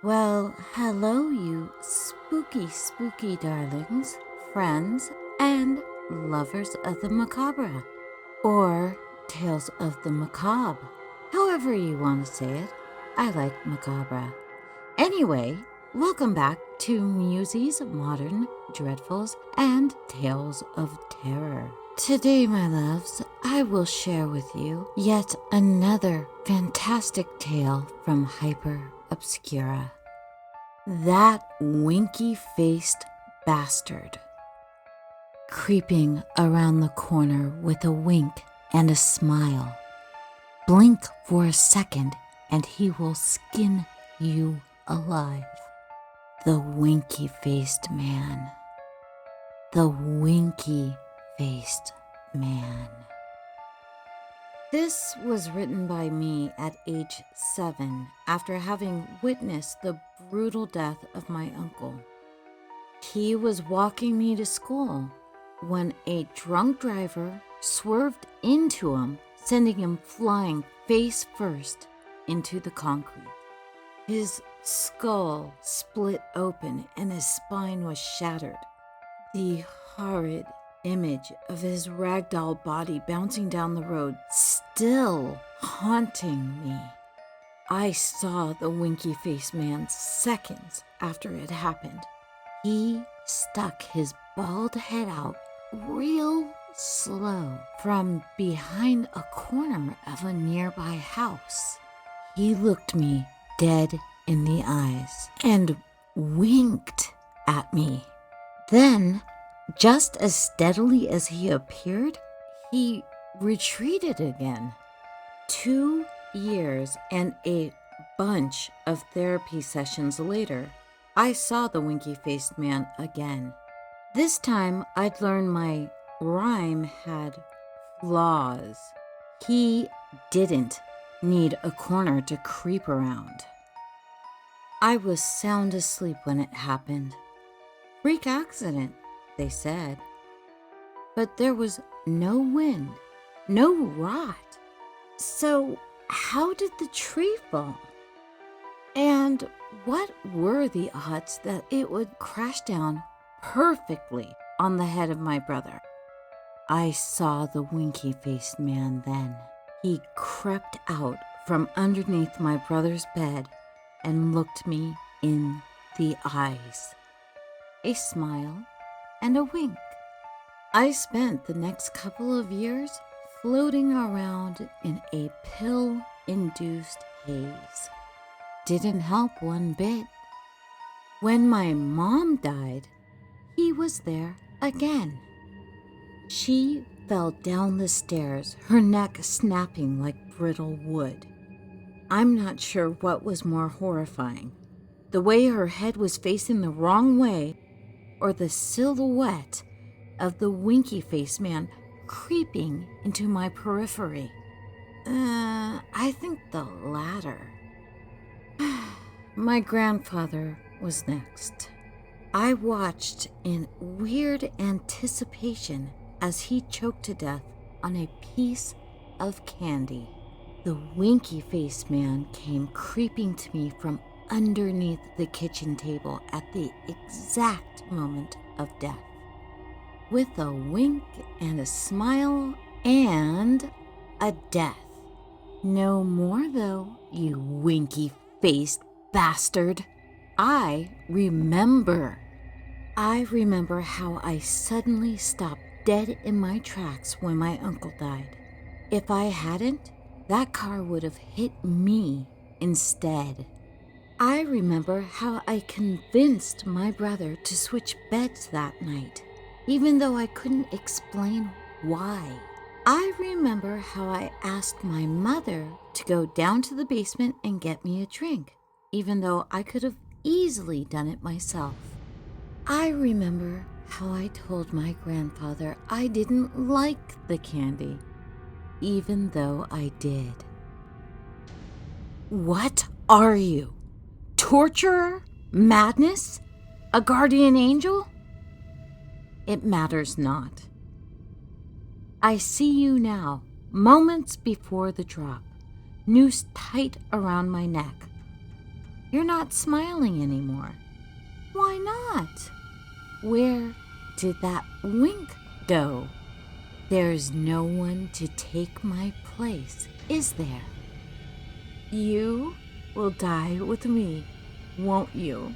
Well, hello, you spooky darlings, friends, and lovers of the macabre, or tales of the macabre. However you want to say it, I like macabre. Anyway, welcome back to Musey's Modern Dreadfuls and Tales of Terror. Today, my loves, I will share with you yet another fantastic tale from Hyperobscura. That winky-faced bastard, creeping around the corner with a wink and a smile. Blink for a second and he will skin you alive. The winky-faced man. The winky-faced man. This was written by me at age 7 after having witnessed the brutal death of my uncle. He was walking me to school when a drunk driver swerved into him, sending him flying face first into the concrete. His skull split open and his spine was shattered. The horrid image of his ragdoll body bouncing down the road still haunting me. I saw the winky-faced man seconds after it happened. He stuck his bald head out real slow from behind a corner of a nearby house. He looked me dead in the eyes and winked at me. Then, just as steadily as he appeared, he retreated again. 2 years and a bunch of therapy sessions later, I saw the winky-faced man again. This time, I'd learned my rhyme had flaws. He didn't need a corner to creep around. I was sound asleep when it happened. Freak accident, they said. But there was no wind, no rot. So how did the tree fall? And what were the odds that it would crash down perfectly on the head of my brother? I saw the winky-faced man then. He crept out from underneath my brother's bed and looked me in the eyes. A smile and a wink. I spent the next couple of years floating around in a pill-induced haze. Didn't help one bit. When my mom died, he was there again. She fell down the stairs, her neck snapping like brittle wood. I'm not sure what was more horrifying, the way her head was facing the wrong way or the silhouette of the winky-faced man creeping into my periphery. I think the latter. My grandfather was next. I watched in weird anticipation as he choked to death on a piece of candy. The winky-faced man came creeping to me from underneath the kitchen table at the exact moment of death. With a wink and a smile and a death. No more though, you winky-faced bastard. I remember how I suddenly stopped dead in my tracks when my uncle died. If I hadn't, that car would have hit me instead. I remember how I convinced my brother to switch beds that night, even though I couldn't explain why. I remember how I asked my mother to go down to the basement and get me a drink, even though I could have easily done it myself. I remember how I told my grandfather I didn't like the candy, even though I did. What are you? Torturer? Madness? A guardian angel? It matters not. I see you now, moments before the drop, noose tight around my neck. You're not smiling anymore. Why not? Where did that wink go? There's no one to take my place, is there? You will die with me, won't you?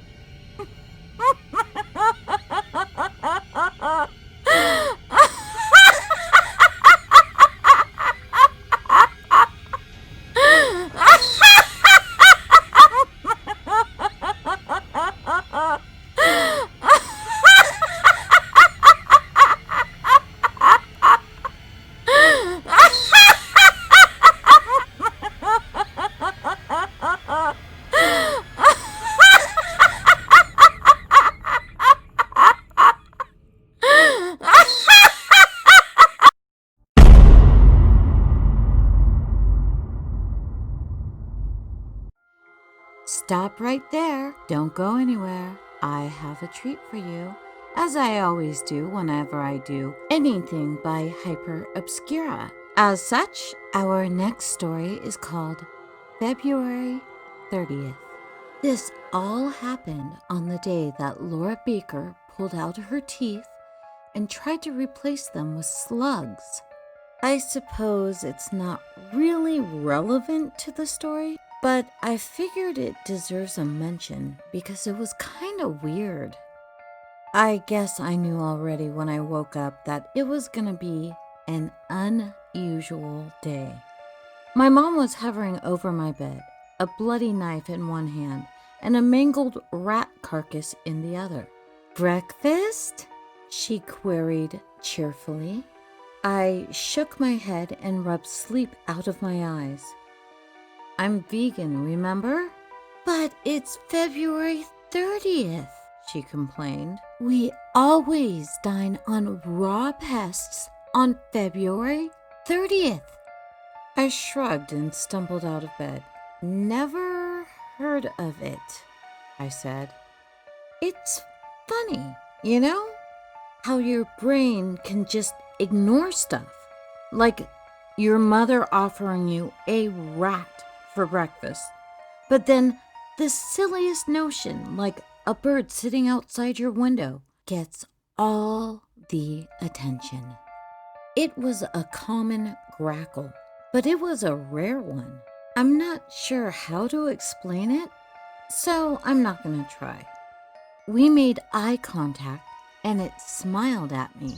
Stop right there. Don't go anywhere. I have a treat for you, as I always do whenever I do anything by Hyperobscura. As such, our next story is called February 30th. This all happened on the day that Laura Baker pulled out her teeth and tried to replace them with slugs. I suppose it's not really relevant to the story, but I figured it deserves a mention because it was kind of weird. I guess I knew already when I woke up that it was gonna be an unusual day. My mom was hovering over my bed, a bloody knife in one hand and a mangled rat carcass in the other. "Breakfast?" she queried cheerfully. I shook my head and rubbed sleep out of my eyes. "I'm vegan, remember?" "But it's February 30th, she complained. "We always dine on raw pests on February 30th. I shrugged and stumbled out of bed. "Never heard of it," I said. "It's funny, you know? How your brain can just ignore stuff. Like your mother offering you a rat for breakfast. But then the silliest notion, like a bird sitting outside your window, gets all the attention." It was a common grackle, but it was a rare one. I'm not sure how to explain it, so I'm not going to try. We made eye contact, and it smiled at me.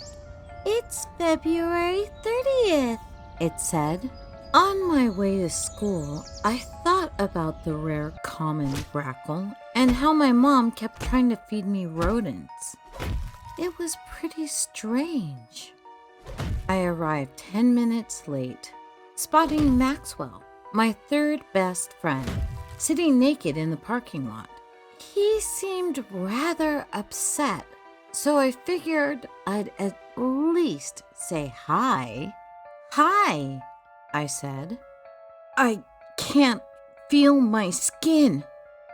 "It's February 30th, it said. On my way to school, I thought about the rare common grackle and how my mom kept trying to feed me rodents. It was pretty strange. I arrived 10 minutes late, spotting Maxwell, my third best friend, sitting naked in the parking lot. He seemed rather upset, so I figured I'd at least say hi. "Hi," I said. "I can't feel my skin,"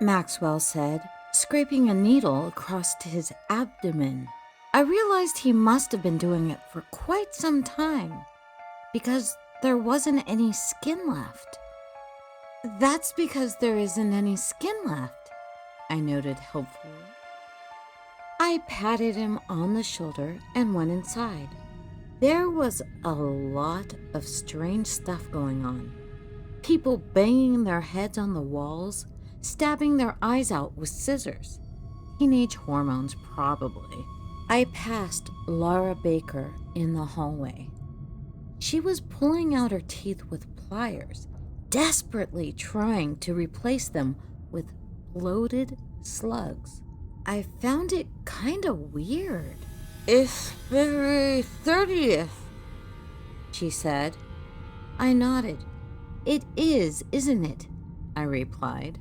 Maxwell said, scraping a needle across his abdomen. I realized he must have been doing it for quite some time, because there wasn't any skin left. "That's because there isn't any skin left," I noted helpfully. I patted him on the shoulder and went inside. There was a lot of strange stuff going on. People banging their heads on the walls, stabbing their eyes out with scissors. Teenage hormones, probably. I passed Laura Baker in the hallway. She was pulling out her teeth with pliers, desperately trying to replace them with bloated slugs. I found it kind of weird. "It's February 30th, she said. I nodded. "It is, isn't it?" I replied.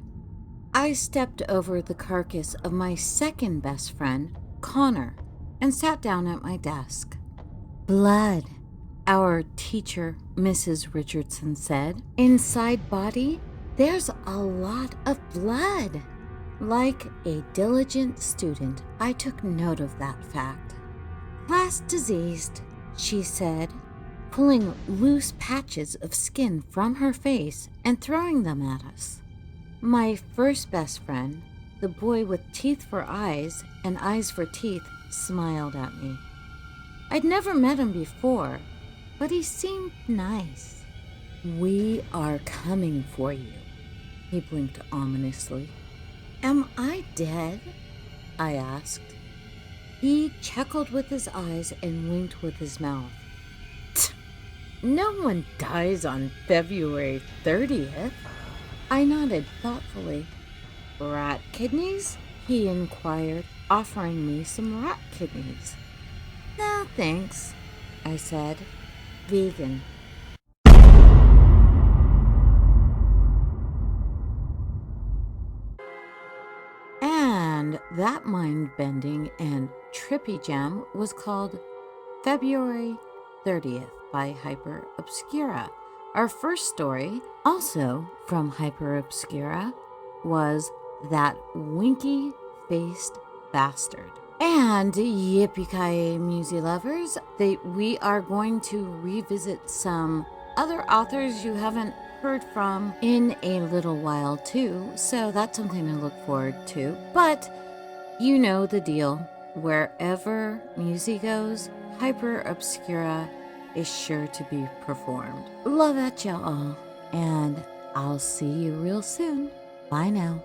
I stepped over the carcass of my second best friend, Connor, and sat down at my desk. "Blood," our teacher, Mrs. Richardson, said. "Inside body, there's a lot of blood." Like a diligent student, I took note of that fact. "Class diseased," she said, pulling loose patches of skin from her face and throwing them at us. My first best friend, the boy with teeth for eyes and eyes for teeth, smiled at me. I'd never met him before, but he seemed nice. "We are coming for you," he blinked ominously. "Am I dead?" I asked. He chuckled with his eyes and winked with his mouth. "No one dies on February 30th. I nodded thoughtfully. "Rat kidneys?" he inquired, offering me some rat kidneys. "No, thanks," I said. "Vegan." And that mind-bending and trippy gem was called February 30th by Hyperobscura. Our first story, also from Hyperobscura, was That Winky-Faced Bastard. And yippee-ki-yay, Musey lovers, we are going to revisit some other authors you haven't heard from in a little while too, so that's something to look forward to. But you know the deal. Wherever Musey goes, Hyperobscura is sure to be performed. Love at y'all, and I'll see you real soon. Bye now.